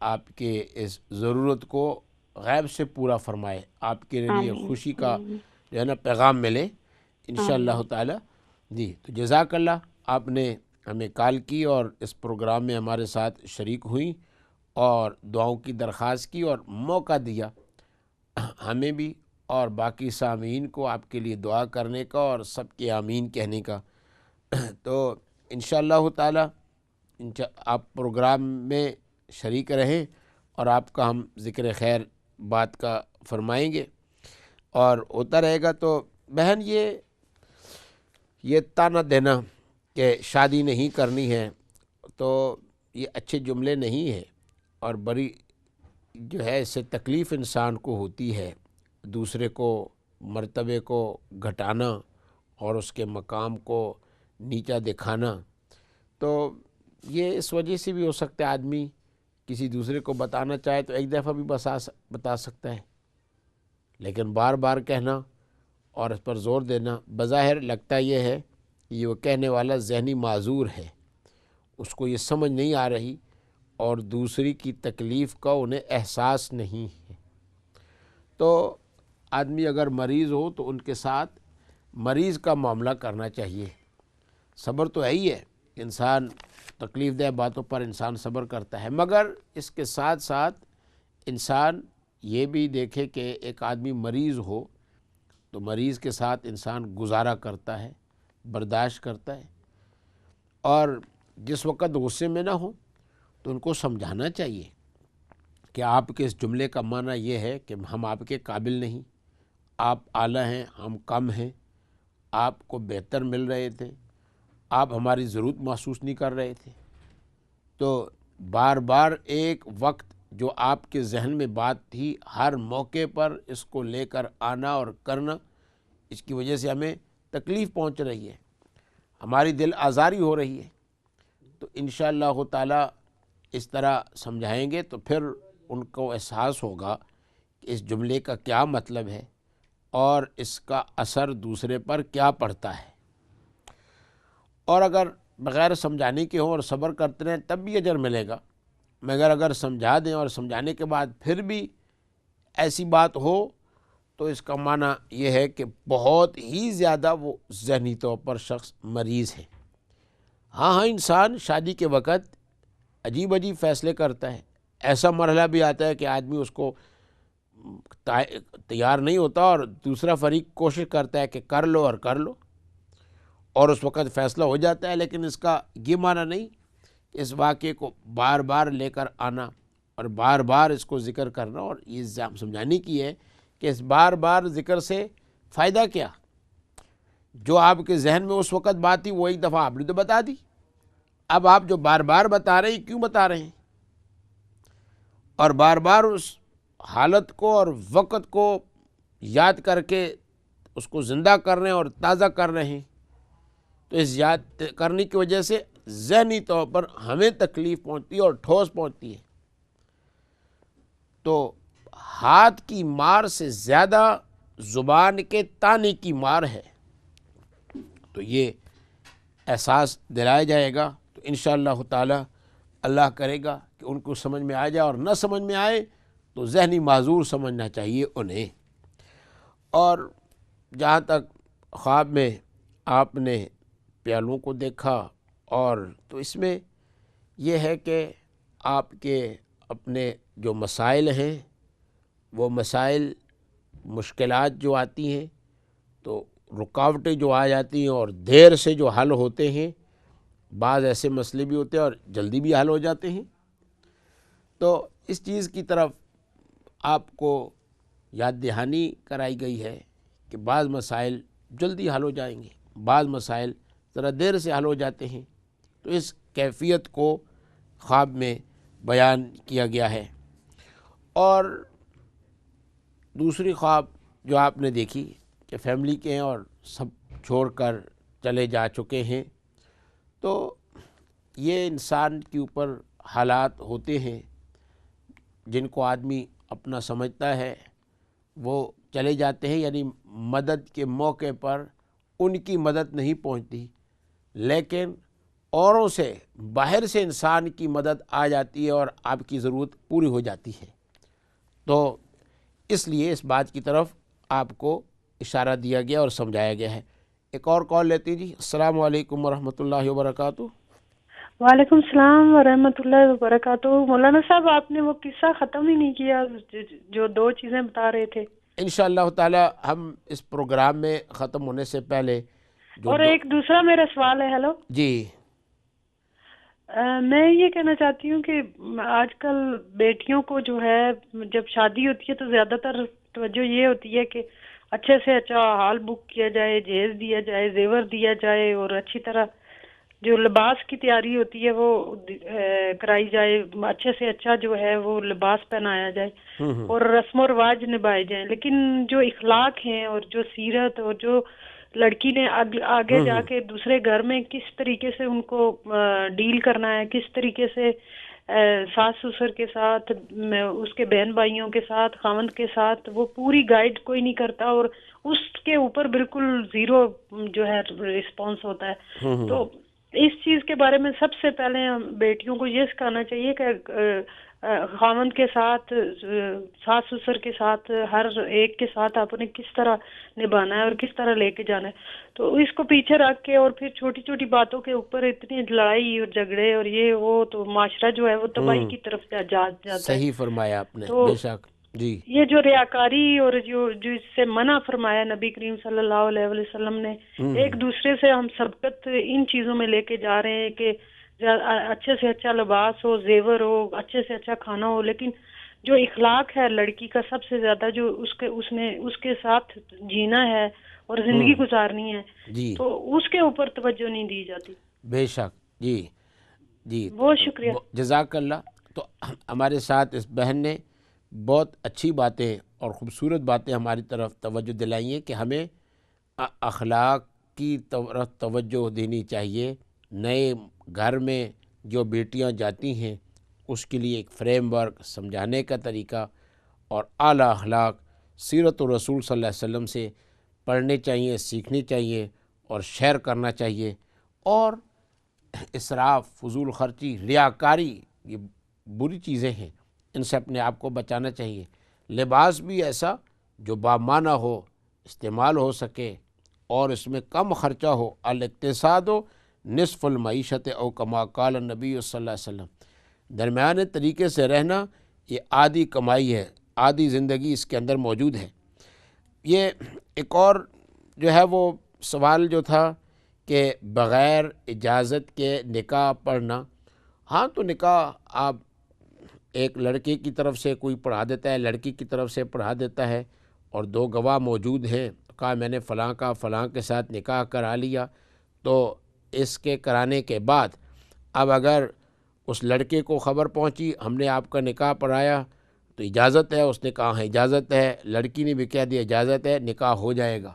آپ کے اس ضرورت کو غیب سے پورا فرمائے، آپ کے لیے خوشی کا جو ہے نا پیغام ملے انشاءاللہ تعالی۔ جی تو جزاک اللہ، آپ نے ہمیں کال کی اور اس پروگرام میں ہمارے ساتھ شریک ہوئیں اور دعاؤں کی درخواست کی اور موقع دیا ہمیں بھی اور باقی سامعین کو آپ کے لیے دعا کرنے کا اور سب کے آمین کہنے کا۔ تو انشاءاللہ تعالی آپ پروگرام میں شریک رہیں اور آپ کا ہم ذکر خیر بات کا فرمائیں گے اور ہوتا رہے گا۔ تو بہن یہ تانا دینا کہ شادی نہیں کرنی ہے تو یہ اچھے جملے نہیں ہیں اور بڑی جو ہے اس سے تکلیف انسان کو ہوتی ہے، دوسرے کو مرتبے کو گھٹانا اور اس کے مقام کو نیچا دکھانا۔ تو یہ اس وجہ سے بھی ہو سکتا ہے آدمی کسی دوسرے کو بتانا چاہے تو ایک دفعہ بھی بتا سکتا ہے، لیکن بار بار کہنا اور اس پر زور دینا بظاہر لگتا یہ ہے کہ یہ وہ کہنے والا ذہنی معذور ہے، اس کو یہ سمجھ نہیں آ رہی اور دوسری کی تکلیف کا انہیں احساس نہیں ہے۔ تو آدمی اگر مریض ہو تو ان کے ساتھ مریض کا معاملہ کرنا چاہیے۔ صبر تو ہے ہی ہے، انسان تکلیف دہ باتوں پر انسان صبر کرتا ہے، مگر اس کے ساتھ ساتھ انسان یہ بھی دیکھے کہ ایک آدمی مریض ہو تو مریض کے ساتھ انسان گزارا کرتا ہے، برداشت کرتا ہے، اور جس وقت غصے میں نہ ہو تو ان کو سمجھانا چاہیے کہ آپ کے اس جملے کا معنی یہ ہے کہ ہم آپ کے قابل نہیں، آپ اعلیٰ ہیں، ہم کم ہیں، آپ کو بہتر مل رہے تھے، آپ ہماری ضرورت محسوس نہیں کر رہے تھے۔ تو بار بار ایک وقت جو آپ کے ذہن میں بات تھی ہر موقع پر اس کو لے کر آنا اور کرنا، اس کی وجہ سے ہمیں تکلیف پہنچ رہی ہے، ہماری دل آزاری ہو رہی ہے۔ تو انشاءاللہ تعالی اس طرح سمجھائیں گے تو پھر ان کو احساس ہوگا کہ اس جملے کا کیا مطلب ہے اور اس کا اثر دوسرے پر کیا پڑتا ہے۔ اور اگر بغیر سمجھانے کے ہوں اور صبر کرتے رہیں تب بھی اجر ملے گا، مگر اگر سمجھا دیں اور سمجھانے کے بعد پھر بھی ایسی بات ہو تو اس کا معنی یہ ہے کہ بہت ہی زیادہ وہ ذہنی طور پر شخص مریض ہے۔ ہاں انسان شادی کے وقت عجیب فیصلے کرتا ہے، ایسا مرحلہ بھی آتا ہے کہ آدمی اس کو تیار نہیں ہوتا اور دوسرا فریق کوشش کرتا ہے کہ کر لو اور اس وقت فیصلہ ہو جاتا ہے، لیکن اس کا یہ معنی نہیں اس واقعے کو بار بار لے کر آنا اور بار بار اس کو ذکر کرنا اور یہ سمجھانے کی ہے کہ اس بار بار ذکر سے فائدہ کیا، جو آپ کے ذہن میں اس وقت بات تھی وہ ایک دفعہ آپ نے تو بتا دی، اب آپ جو بار بار بتا رہے ہیں کیوں بتا رہے ہیں، اور بار بار اس حالت کو اور وقت کو یاد کر کے اس کو زندہ کر رہے ہیں اور تازہ کر رہے ہیں، تو اس یاد کرنے کی وجہ سے ذہنی طور پر ہمیں تکلیف پہنچتی ہے اور ٹھوس پہنچتی ہے۔ تو ہاتھ کی مار سے زیادہ زبان کے تانے کی مار ہے، تو یہ احساس دلایا جائے گا تو انشاءاللہ تعالی اللہ کرے گا کہ ان کو سمجھ میں آ جائے، اور نہ سمجھ میں آئے تو ذہنی معذور سمجھنا چاہیے انہیں۔ اور جہاں تک خواب میں آپ نے پیالوں کو دیکھا اور تو اس میں یہ ہے کہ آپ کے اپنے جو مسائل ہیں وہ مسائل مشکلات جو آتی ہیں تو رکاوٹیں جو آ جاتی ہیں اور دیر سے جو حل ہوتے ہیں، بعض ایسے مسئلے بھی ہوتے ہیں اور جلدی بھی حل ہو جاتے ہیں، تو اس چیز کی طرف آپ کو یاد دہانی کرائی گئی ہے کہ بعض مسائل جلدی حل ہو جائیں گے، بعض مسائل ذرا دیر سے حل ہو جاتے ہیں، تو اس کیفیت کو خواب میں بیان کیا گیا ہے۔ اور دوسری خواب جو آپ نے دیکھی کہ فیملی کے ہیں اور سب چھوڑ کر چلے جا چکے ہیں، تو یہ انسان کے اوپر حالات ہوتے ہیں جن کو آدمی اپنا سمجھتا ہے، وہ چلے جاتے ہیں، یعنی مدد کے موقع پر ان کی مدد نہیں پہنچتی، لیکن اوروں سے باہر سے انسان کی مدد آ جاتی ہے اور آپ کی ضرورت پوری ہو جاتی ہے۔ تو اس لیے اس بات کی طرف آپ کو اشارہ دیا گیا اور سمجھایا گیا ہے۔ ایک اور کال لیتی جی۔ السلام علیکم ورحمۃ اللہ وبرکاتہ۔ وعلیکم السلام ورحمۃ اللہ وبرکاتہ۔ مولانا صاحب آپ نے وہ قصہ ختم ہی نہیں کیا جو 2 چیزیں بتا رہے تھے۔ انشاءاللہ تعالی ہم اس پروگرام میں ختم ہونے سے پہلے جو اور ایک دوسرا میرا سوال ہے۔ ہیلو جی میں یہ کہنا چاہتی ہوں کہ آج کل بیٹیوں کو جو ہے جب شادی ہوتی ہے تو زیادہ تر توجہ یہ ہوتی ہے کہ اچھے سے اچھا ہال بک کیا جائے، جہیز دیا جائے، زیور دیا جائے، اور اچھی طرح جو لباس کی تیاری ہوتی ہے وہ کرائی جائے، اچھے سے اچھا جو ہے وہ لباس پہنایا جائے اور رسم و رواج نبھائے جائیں۔ لیکن جو اخلاق ہیں اور جو سیرت اور جو لڑکی نے آگے جا کے دوسرے گھر میں کس طریقے سے ان کو ڈیل کرنا ہے، کس طریقے سے ساس سسر کے ساتھ، اس کے بہن بھائیوں کے ساتھ، خاوند کے ساتھ، وہ پوری گائیڈ کوئی نہیں کرتا اور اس کے اوپر بالکل زیرو جو ہے رسپانس ہوتا ہے۔ تو اس چیز کے بارے میں سب سے پہلے بیٹیوں کو یہ سکھانا چاہیے کہ خاوند کے ساتھ، ساس سسر کے ساتھ، ہر ایک کے ساتھ آپ نے کس طرح نبھانا ہے اور کس طرح لے کے جانا ہے۔ تو اس کو پیچھے رکھ کے اور پھر چھوٹی چھوٹی باتوں کے اوپر اتنی لڑائی اور جھگڑے اور یہ وہ، تو معاشرہ جو ہے وہ تباہی کی طرف جاتا ہے۔ صحیح فرمایا آپ نے، تو بے شک جی۔ یہ جو ریاکاری اور جو اس سے منع فرمایا نبی کریم صلی اللہ علیہ وسلم نے، ایک دوسرے سے ہم سبقت ان چیزوں میں لے کے جا رہے ہیں کہ اچھے سے اچھا لباس ہو، زیور ہو، اچھے سے اچھا کھانا ہو، لیکن جو اخلاق ہے لڑکی کا سب سے زیادہ جو اس کے ساتھ جینا ہے اور زندگی گزارنی ہے جی، تو اس کے اوپر توجہ نہیں دی جاتی۔ بے شک جی جی، بہت شکریہ، جزاک اللہ۔ تو ہمارے ساتھ اس بہن نے بہت اچھی باتیں اور خوبصورت باتیں ہماری طرف توجہ دلائی ہیں کہ ہمیں اخلاق کی طرف توجہ دینی چاہیے۔ نئے گھر میں جو بیٹیاں جاتی ہیں اس کے لیے ایک فریم ورک، سمجھانے کا طریقہ اور اعلیٰ اخلاق سیرت الرسول صلی اللہ علیہ وسلم سے پڑھنے چاہیے، سیکھنی چاہیے اور شیئر کرنا چاہیے۔ اور اسراف، فضول خرچی، ریاکاری، یہ بری چیزیں ہیں، ان سے اپنے آپ کو بچانا چاہیے۔ لباس بھی ایسا جو بامعنی ہو، استعمال ہو سکے اور اس میں کم خرچہ ہو۔ الاقتصاد نصف المعیشت او کما قال النبی صلی اللہ علیہ وسلم، درمیانے طریقے سے رہنا یہ آدھی کمائی ہے، آدھی زندگی اس کے اندر موجود ہے۔ یہ ایک اور جو ہے وہ سوال جو تھا کہ بغیر اجازت کے نکاح پڑھنا، ہاں تو نکاح آپ ایک لڑکے کی طرف سے کوئی پڑھا دیتا ہے، لڑکی کی طرف سے پڑھا دیتا ہے اور 2 گواہ موجود ہیں، کہا میں نے فلاں کا فلاں کے ساتھ نکاح کرا لیا، تو اس کے کرانے کے بعد اب اگر اس لڑکے کو خبر پہنچی ہم نے آپ کا نکاح پڑھایا تو اجازت ہے، اس نے کہا ہے اجازت ہے، لڑکی نے بھی کہہ دیا اجازت ہے، نکاح ہو جائے گا۔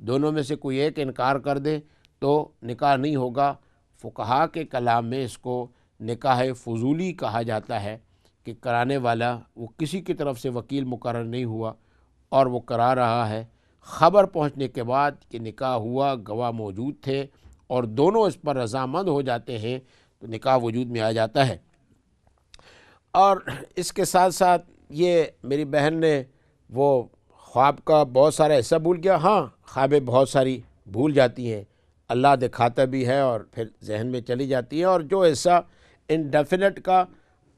دونوں میں سے کوئی ایک انکار کر دے تو نکاح نہیں ہوگا۔ فقہا کے کلام میں اس کو نکاح فضولی کہا جاتا ہے کہ کرانے والا وہ کسی کی طرف سے وکیل مقرر نہیں ہوا اور وہ کرا رہا ہے، خبر پہنچنے کے بعد کہ نکاح ہوا، گواہ موجود تھے اور دونوں اس پر رضامند ہو جاتے ہیں تو نکاح وجود میں آ جاتا ہے۔ اور اس کے ساتھ ساتھ یہ میری بہن نے وہ خواب کا بہت سارا حصہ بھول گیا۔ ہاں، خوابیں بہت ساری بھول جاتی ہیں، اللہ دکھاتا بھی ہے اور پھر ذہن میں چلی جاتی ہیں، اور جو حصہ انڈیفینٹ کا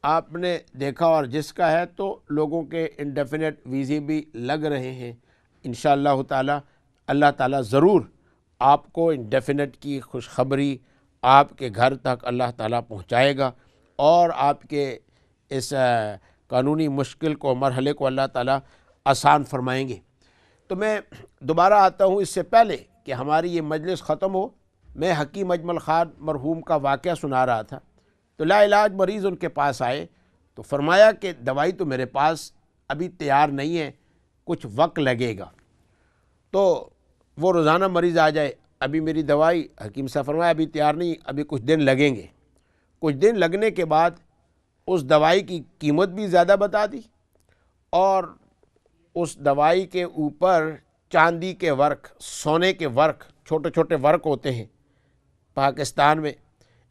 آپ نے دیکھا اور جس کا ہے تو لوگوں کے انڈیفینٹ ویزے بھی لگ رہے ہیں۔ انشاءاللہ تعالی اللہ تعالی ضرور آپ کو انڈیفینٹ کی خوشخبری آپ کے گھر تک اللہ تعالیٰ پہنچائے گا اور آپ کے اس قانونی مشکل کو، مرحلے کو اللہ تعالیٰ آسان فرمائیں گے۔ تو میں دوبارہ آتا ہوں، اس سے پہلے کہ ہماری یہ مجلس ختم ہو، میں حکیم اجمل خان مرحوم کا واقعہ سنا رہا تھا۔ تو لا علاج مریض ان کے پاس آئے تو فرمایا کہ دوائی تو میرے پاس ابھی تیار نہیں ہے، کچھ وقت لگے گا۔ تو وہ روزانہ مریض آ جائے، ابھی میری دوائی، حکیم صاحب فرمایا ابھی تیار نہیں، ابھی کچھ دن لگیں گے۔ کچھ دن لگنے کے بعد اس دوائی کی قیمت بھی زیادہ بتا دی اور اس دوائی کے اوپر چاندی کے ورق، سونے کے ورق، چھوٹے چھوٹے ورق ہوتے ہیں پاکستان میں،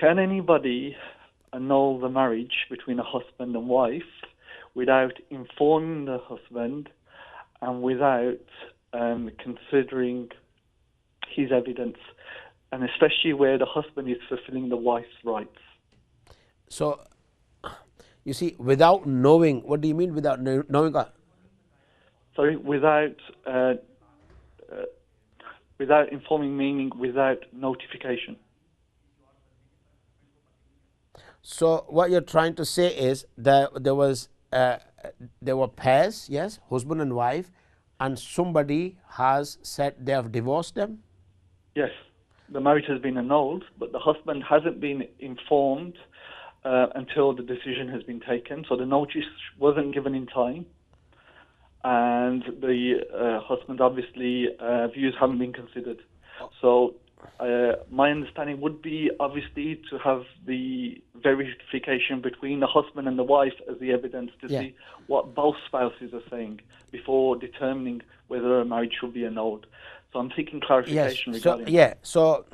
Can anybody annul the marriage between a husband and wife without informing the husband and without considering his evidence, and especially where the husband is fulfilling the wife's rights? So, you see, without knowing, what do you mean without knowing? Sorry, without informing, meaning without notification. So, what you're trying to say is that there were pairs, yes, husband and wife, and somebody has said they have divorced them? Yes, the marriage has been annulled, but the husband hasn't been informed until the decision has been taken. So the notice wasn't given in time, and the husband obviously views haven't been considered. So my understanding would be obviously to have the verification between the husband and the wife as the evidence to see what both spouses are saying before determining whether a marriage should be annulled. So I'm seeking clarification regarding that. So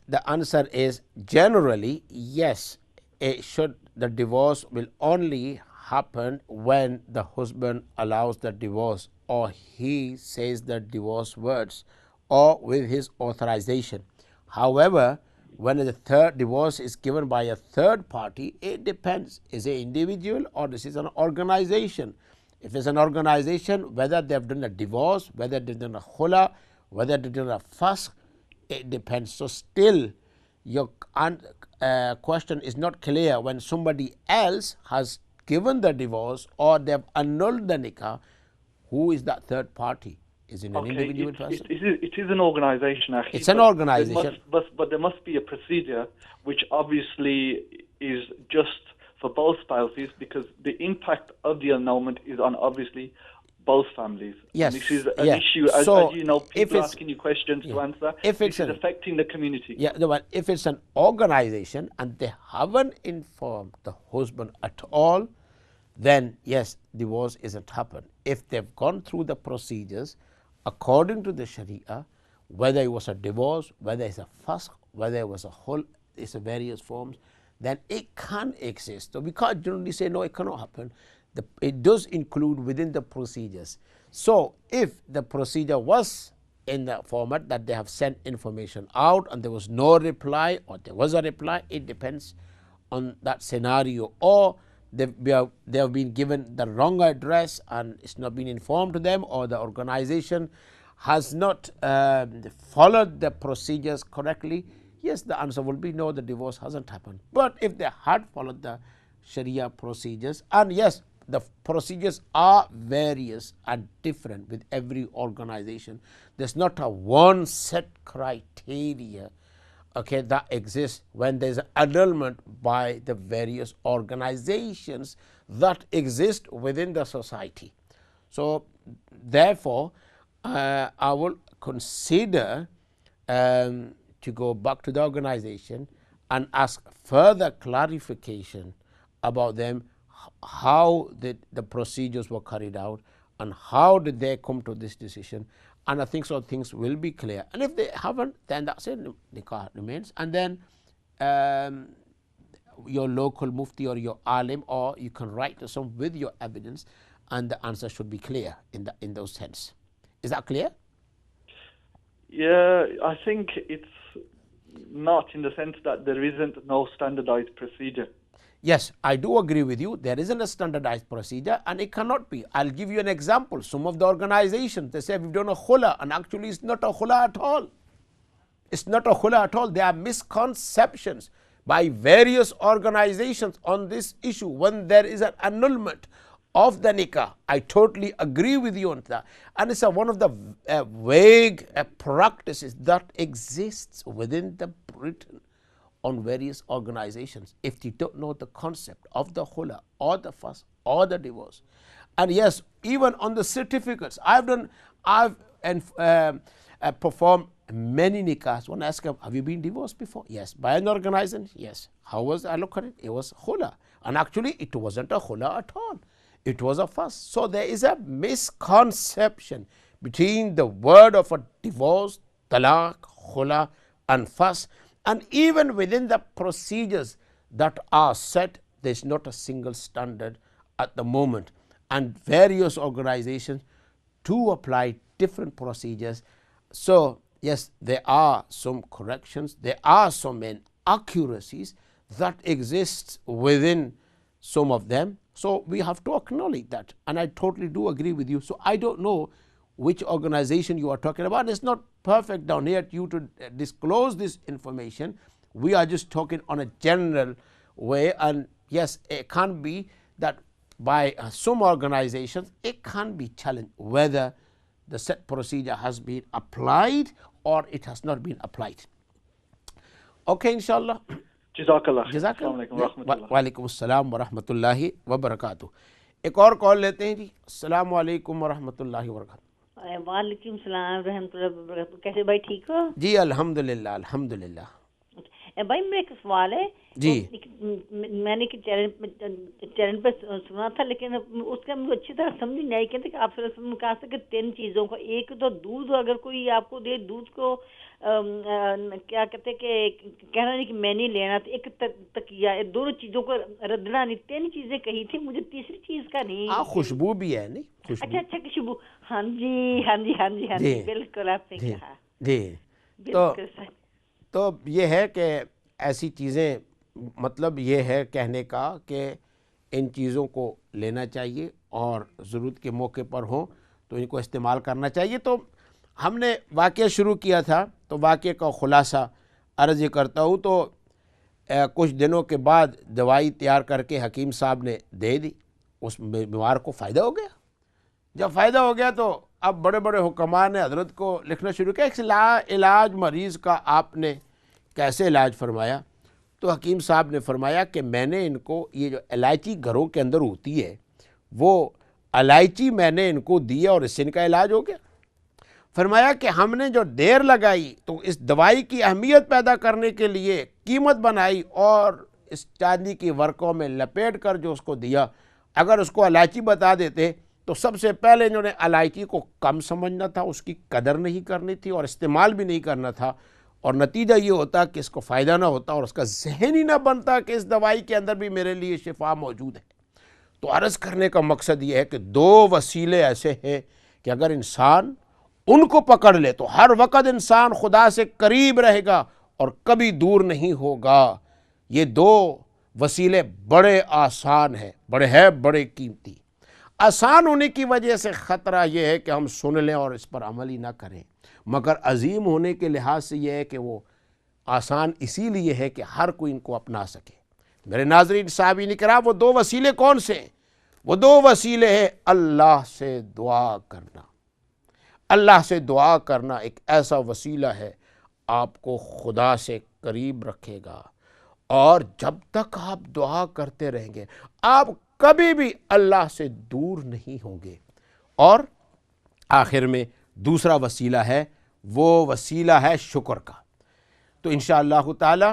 the answer is generally yes, the divorce will only happen when the husband allows the divorce, or he says the divorce words, or with his authorization. However, when the third divorce is given by a third party, it depends. Is it individual or this is an organization? If it's an organization, whether they've done a divorce, whether they've done a khula, whether they've done a fasq, it depends. So still your question is not clear. When somebody else has given the divorce or they've annulled the nikah, who is that third party? Is it an individual person? It is an organization, actually. It's an organization. But there must be a procedure which obviously is just for both spouses, because the impact of the annulment is on obviously both families. Yes. And this is an issue, as you know, people are asking you questions to answer. If it's affecting the community. Yeah, but if it's an organization and they haven't informed the husband at all, then yes, divorce isn't happened. If they've gone through the procedures according to the Sharia, whether it was a divorce, whether it's a fasq, whether it was a whole, it's a various forms, then it can exist. So we can't generally say no, it cannot happen. It does include within the procedures. So if the procedure was in the format that they have sent information out and there was no reply, or there was a reply, it depends on that scenario, or they have been given the wrong address and it's not been informed to them, or the organization has not followed the procedures correctly. Yes, the answer will be no, the divorce hasn't happened. But if they had followed the Sharia procedures, and yes, the procedures are various and different with every organization. There's not a one set criteria, okay, that exists when there's an annulment by the various organizations that exist within the society. So therefore, I will consider to go back to the organization and ask further clarification about them, how the procedures were carried out and how did they come to this decision. And I think so things will be clear. And if they haven't, then that's it, nikah remains. And then your local mufti or your alim, or you can write to some with your evidence, and the answer should be clear in those sense. Is that clear? Yeah, I think it's not, in the sense that there isn't no standardized procedure. Yes, I do agree with you. There isn't a standardized procedure and it cannot be. I'll give you an example. Some of the organizations, they say we've done a khula, and actually it's not a khula at all. It's not a khula at all. There are misconceptions by various organizations on this issue when there is an annulment of the nikah. I totally agree with you on that. And it's one of the vague practices that exists within the Britain on various organizations, if they don't know the concept of the khula or the fasq or the divorce. And yes, even on the certificates, I've performed many nikahs. One asked him, have you been divorced before? Yes. By an organization? Yes. How was I look at it? It was khula. And actually it wasn't a khula at all. It was a fuss. So there is a misconception between the word of a divorce, talaq, khula and fuss, and even within the procedures that are set, there is not a single standard at the moment, and various organizations to apply different procedures. So yes, there are some corrections, there are some inaccuracies that exist within some of them. So we have to acknowledge that, and I totally do agree with you. So I don't know which organization you are talking about. It's not perfect down here to you to disclose this information. We are just talking on a general way, and yes, it can be that by some organizations it can be challenged whether the set procedure has been applied or it has not been applied. Okay, inshallah. Jazakallah. Jazakallah. Walaikum assalam wa rahmatullahi wa barakatuh. ایک اور کال لیتے ہیں جی. السلام علیکم ورحمۃ اللہ وبرکاتہ. وعلیکم السلام رحمۃ اللہ وبرکاتہ. کیسے بھائی ٹھیک ہو؟ جی الحمدللہ الحمدللہ. بھائی میرا ایک سوال ہے جی. میں نے چینل پہ سنا تھا لیکن اس کا مجھے اچھی طرح سمجھ نہیں آئی. کہتے کہ آپ صلی اللہ علیہ وسلم نے کہا تھا کہ 3 چیزوں کو، ایک تو دودھ، اگر کوئی آپ کو دے دودھ کو کیا کہتے کہ کہنا نہیں کہ میں نہیں لینا، تو ایک تکیہ، دونوں چیزوں کو ردنا نہیں. 3 چیزیں کہی تھی، مجھے تیسری چیز کا نہیں. خوشبو بھی ہے نہیں؟ اچھا اچھا خوشبو. ہاں جی ہاں جی ہاں جی ہاں جی بالکل آپ نے کہا. جی بالکل صحیح. تو یہ ہے کہ ایسی چیزیں، مطلب یہ ہے کہنے کا کہ ان چیزوں کو لینا چاہیے اور ضرورت کے موقع پر ہوں تو ان کو استعمال کرنا چاہیے. تو ہم نے واقعہ شروع کیا تھا، تو واقعے کا خلاصہ عرض یہ کرتا ہوں. تو کچھ دنوں کے بعد دوائی تیار کر کے حکیم صاحب نے دے دی. اس بیمار کو فائدہ ہو گیا. جب فائدہ ہو گیا تو اب بڑے بڑے حکمان نے حضرت کو لکھنا شروع کیا، علاج مریض کا آپ نے کیسے علاج فرمایا. تو حکیم صاحب نے فرمایا کہ میں نے ان کو یہ جو الائچی گھروں کے اندر ہوتی ہے وہ الائچی میں نے ان کو دی اور اس سے ان کا علاج ہو گیا. فرمایا کہ ہم نے جو دیر لگائی تو اس دوائی کی اہمیت پیدا کرنے کے لیے قیمت بنائی اور اس چاندی کی ورقوں میں لپیٹ کر جو اس کو دیا، اگر اس کو الائچی بتا دیتے تو سب سے پہلے انہوں نے الائچی کو کم سمجھنا تھا، اس کی قدر نہیں کرنی تھی اور استعمال بھی نہیں کرنا تھا، اور نتیجہ یہ ہوتا کہ اس کو فائدہ نہ ہوتا اور اس کا ذہن ہی نہ بنتا کہ اس دوائی کے اندر بھی میرے لیے شفا موجود ہے. تو عرض کرنے کا مقصد یہ ہے کہ 2 وسیلے ایسے ہیں کہ اگر انسان ان کو پکڑ لے تو ہر وقت انسان خدا سے قریب رہے گا اور کبھی دور نہیں ہوگا. یہ 2 وسیلے بڑے آسان ہیں، بڑے قیمتی. آسان ہونے کی وجہ سے خطرہ یہ ہے کہ ہم سن لیں اور اس پر عمل ہی نہ کریں، مگر عظیم ہونے کے لحاظ سے یہ ہے کہ وہ آسان اسی لیے ہے کہ ہر کوئی ان کو اپنا سکے. میرے ناظرین صاحبین کرام، وہ 2 وسیلے کون سے ہیں؟ وہ 2 وسیلے ہیں اللہ سے دعا کرنا. اللہ سے دعا کرنا ایک ایسا وسیلہ ہے آپ کو خدا سے قریب رکھے گا، اور جب تک آپ دعا کرتے رہیں گے آپ کبھی بھی اللہ سے دور نہیں ہوں گے. اور آخر میں دوسرا وسیلہ ہے، وہ وسیلہ ہے شکر کا. تو انشاءاللہ تعالی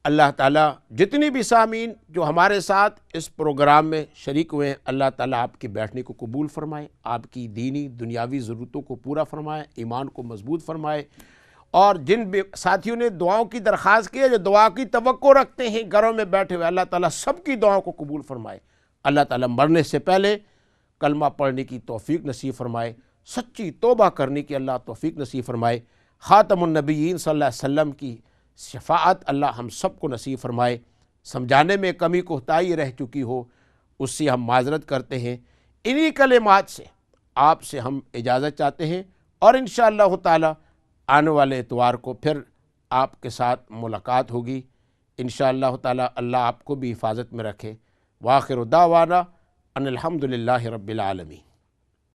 اللہ تعالیٰ جتنی بھی سامعین جو ہمارے ساتھ اس پروگرام میں شریک ہوئے ہیں، اللہ تعالیٰ آپ کے بیٹھنے کو قبول فرمائے، آپ کی دینی دنیاوی ضرورتوں کو پورا فرمائے، ایمان کو مضبوط فرمائے. اور جن ساتھیوں نے دعاؤں کی درخواست کی ہے، جو دعا کی توقع رکھتے ہیں گھروں میں بیٹھے ہوئے، اللہ تعالیٰ سب کی دعاؤں کو قبول فرمائے. اللہ تعالیٰ مرنے سے پہلے کلمہ پڑھنے کی توفیق نصیب فرمائے، سچی توبہ کرنے کی اللہ توفیق نصیب فرمائے. خاتم النبیین صلی اللہ علیہ وسلم کی شفاعت اللہ ہم سب کو نصیب فرمائے. سمجھانے میں کمی کوتاہی رہ چکی ہو اس سے ہم معذرت کرتے ہیں. انہی کلمات سے آپ سے ہم اجازت چاہتے ہیں، اور انشاءاللہ تعالی آنے والے اتوار کو پھر آپ کے ساتھ ملاقات ہوگی انشاءاللہ تعالی. اللہ آپ کو بھی حفاظت میں رکھے. وآخر دعوانا ان الحمدللہ رب العالمین.